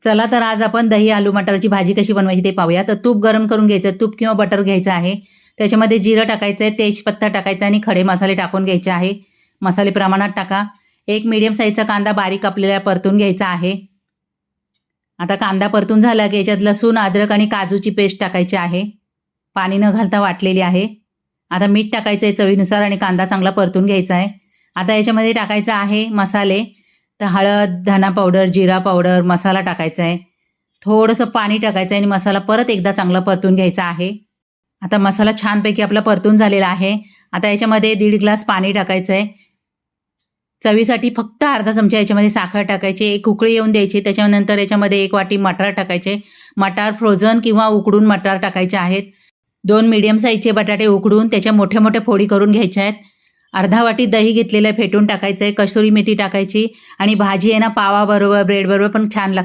चला तर आज आपण दही आलू मटरची भाजी कशी बनवायची ते पाहूया. तर तूप गरम करून घ्यायचं, तूप किंवा बटर घ्यायचं आहे. त्याच्यामध्ये जिरं टाकायचं आहे, तेजपत्ता टाकायचा आणि खडे मसाले टाकून घ्यायचे आहे. मसाले प्रमाणात टाका. एक मीडियम साईजचा कांदा बारीक आपल्याला परतून घ्यायचा आहे. आता कांदा परतून झाला की याच्यात लसूण, अद्रक आणि काजूची पेस्ट टाकायची आहे. पाणी न घालता वाटलेली आहे. आता मीठ टाकायचं आहे चवीनुसार आणि कांदा चांगला परतून घ्यायचा आहे. आता याच्यामध्ये टाकायचं आहे मसाले. तर हळद, धना पावडर, जिरा पावडर, मसाला टाकायचा आहे. थोडंसं पाणी टाकायचं आहे आणि मसाला परत एकदा चांगला परतून घ्यायचा आहे. आता मसाला छानपैकी आपला परतून झालेला आहे. आता याच्यामध्ये 1.5 ग्लास पाणी टाकायचं आहे. चवीसाठी फक्त अर्धा चमचा याच्यामध्ये साखर टाकायची, एक उकळी येऊन द्यायची. त्याच्यानंतर याच्यामध्ये 1 वाटी मटार टाकायचे. मटार फ्रोझन किंवा उकडून मटार टाकायचे आहेत. 2 मीडियम साईजचे बटाटे उकडून त्याच्या मोठ्या मोठ्या फोडी करून घ्यायच्या आहेत. अर्धा वाटी दही घेतलेलं फेटून टाकायचं आहे. कसुरी मेथी टाकायची आणि भाजी आहे ना पावाबरोबर, ब्रेडबरोबर पण छान लागते.